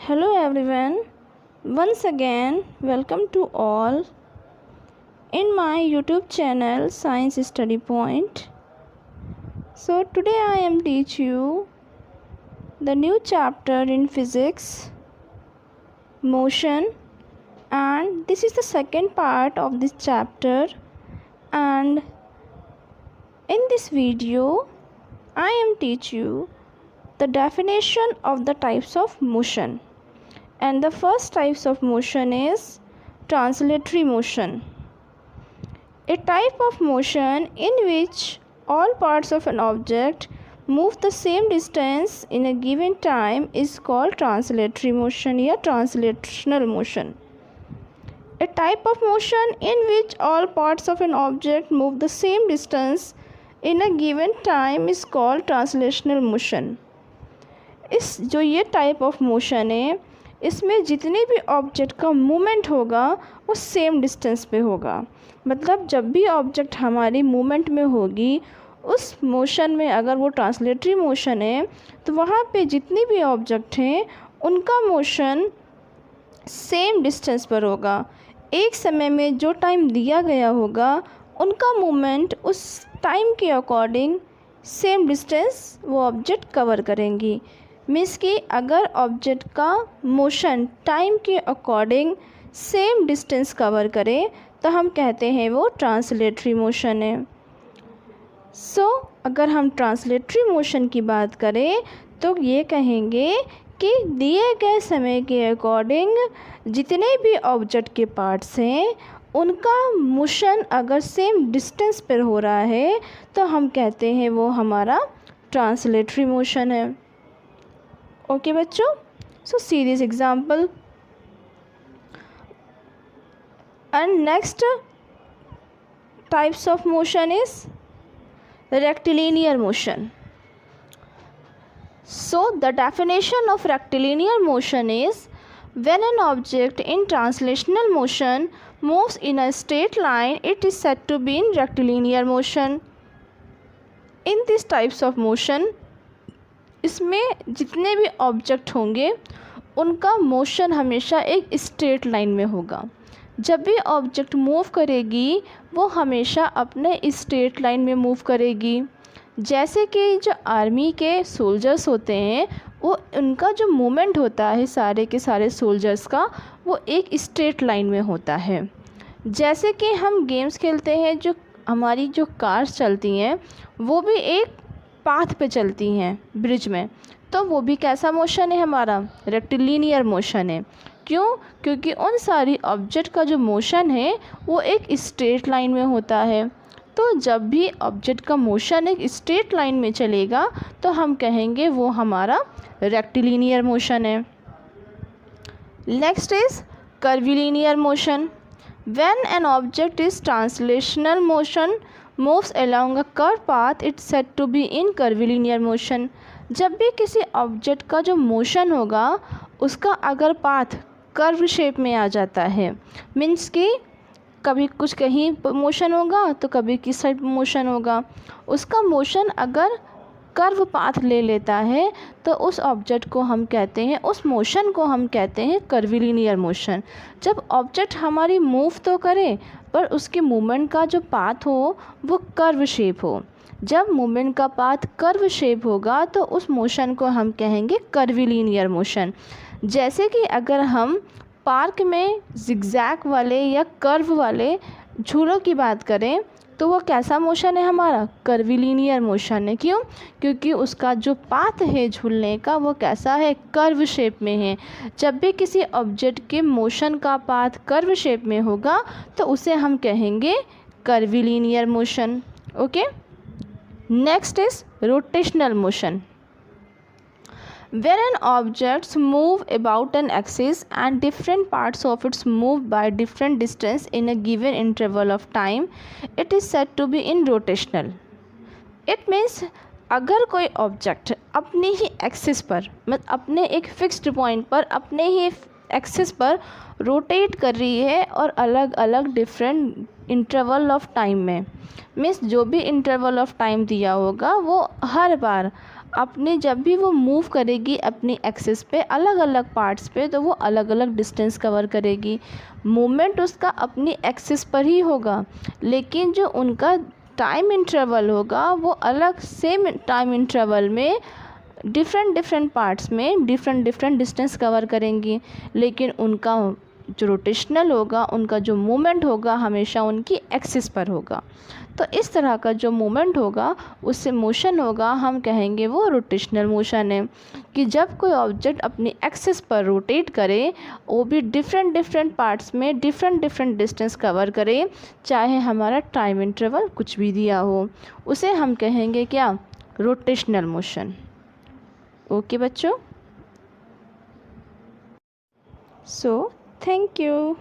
Hello everyone, once again welcome to all in my YouTube channel Science Study Point. So today I am teach you the new chapter in physics, motion, and this is the second part of this chapter, and in this video I am teach you the definition of the types of motion. And the first types of motion is translatory motion. A type of motion in which all parts of an object move the same distance in a given time is called translatory motion or translational motion. A type of motion in which all parts of an object move the same distance in a given time is called translational motion. इस जो ये type of motion है, इसमें जितने भी object का movement होगा वो सेम डिस्टेंस पे होगा। मतलब जब भी ऑब्जेक्ट हमारी मूवमेंट में होगी, उस मोशन में अगर वो ट्रांसलेटरी मोशन है तो वहाँ पे जितनी भी ऑब्जेक्ट हैं उनका मोशन सेम डिस्टेंस पर होगा। एक समय में जो टाइम दिया गया होगा उनका मूवमेंट उस टाइम के अकॉर्डिंग सेम डिस्टेंस वो ऑब्जेक्ट कवर करेंगी। मीन्स कि अगर ऑब्जेक्ट का मोशन टाइम के अकॉर्डिंग सेम डिस्टेंस कवर करे तो हम कहते हैं वो ट्रांसलेटरी मोशन है। अगर हम ट्रांसलेटरी मोशन की बात करें तो ये कहेंगे कि दिए गए समय के अकॉर्डिंग जितने भी ऑब्जेक्ट के पार्ट्स हैं उनका मोशन अगर सेम डिस्टेंस पर हो रहा है तो हम कहते हैं वो हमारा ट्रांसलेटरी मोशन है। ओके बच्चों, so see this example. And next types of motion is rectilinear motion. So the definition of rectilinear motion is when an object in translational motion moves in a straight line, it is said to be in rectilinear motion. In these types of motion, इसमें जितने भी object होंगे उनका motion हमेशा एक straight line में होगा। जब भी ऑब्जेक्ट मूव करेगी वो हमेशा अपने स्ट्रेट लाइन में मूव करेगी। जैसे कि जो आर्मी के सोल्जर्स होते हैं वो उनका जो मूवमेंट होता है सारे के सारे सोल्जर्स का वो एक स्ट्रेट लाइन में होता है। जैसे कि हम गेम्स खेलते हैं, जो हमारी जो कार्स चलती हैं वो भी एक पाथ पे चलती हैं ब्रिज में, तो वो भी कैसा मोशन है हमारा रेक्टिलिनियर मोशन है। क्यों? क्योंकि उन सारी ऑब्जेक्ट का जो मोशन है वो एक स्ट्रेट लाइन में होता है। तो जब भी ऑब्जेक्ट का मोशन एक स्ट्रेट लाइन में चलेगा तो हम कहेंगे वो हमारा रेक्टिलिनियर मोशन है। Next is curvilinear motion. When an object is translational motion moves along a curved path, it's said to be in curvilinear motion. जब भी किसी ऑब्जेक्ट का जो मोशन होगा उसका अगर पाथ कर्व शेप में आ जाता है, मीन्स कि कभी कुछ कहीं मोशन होगा तो कभी किस साइड मोशन होगा, उसका मोशन अगर कर्व पाथ ले लेता है तो उस ऑब्जेक्ट को हम कहते हैं, उस मोशन को हम कहते हैं कर्विलिनियर मोशन। जब ऑब्जेक्ट हमारी मूव तो करे पर उसके मूवमेंट का जो पाथ हो वो कर्व शेप हो। जब मूवमेंट का पाथ कर्व शेप होगा तो उस मोशन को हम कहेंगे कर्विलिनियर मोशन। जैसे कि अगर हम पार्क में जिगजैग वाले या कर्व वाले झूलों की बात करें तो वो कैसा मोशन है हमारा कर्विलिनियर मोशन है। क्यों? क्योंकि उसका जो पाथ है झूलने का वो कैसा है कर्व शेप में है। जब भी किसी ऑब्जेक्ट के मोशन का पाथ कर्व शेप में होगा तो उसे हम कहेंगे curvilinear motion. Okay, next is rotational motion. When an object moves about an axis and different parts of it move by different distance in a given interval of time, it is said to be in rotational. It means अगर कोई object अपनी ही axis पर, मतलब अपने एक fixed point पर अपने ही axis पर रोटेट कर रही है और अलग अलग डिफरेंट इंटरवल ऑफ टाइम में, मीन्स जो भी इंटरवल ऑफ टाइम दिया होगा वो हर बार अपने जब भी वो मूव करेगी अपनी एक्सिस पे अलग अलग पार्ट्स पे, तो वो अलग अलग डिस्टेंस कवर करेगी। मूवमेंट उसका अपनी एक्सिस पर ही होगा, लेकिन जो उनका टाइम इंटरवल होगा वो अलग सेम टाइम इंटरवल में डिफरेंट डिफरेंट पार्ट्स में डिफरेंट डिफरेंट डिस्टेंस कवर करेंगी। लेकिन उनका जो रोटेशनल होगा, उनका जो मूवमेंट होगा, हमेशा उनकी एक्सिस पर होगा। तो इस तरह का जो मूवमेंट होगा, उससे मोशन होगा, हम कहेंगे वो रोटेशनल मोशन है। कि जब कोई ऑब्जेक्ट अपनी एक्सिस पर रोटेट करे, वो भी डिफरेंट डिफरेंट पार्ट्स में डिफरेंट डिफरेंट डिस्टेंस कवर करे, चाहे हमारा टाइम इंटरवल कुछ भी दिया हो, उसे हम कहेंगे क्या? Rotational motion. ओके बच्चों, सो थैंक यू।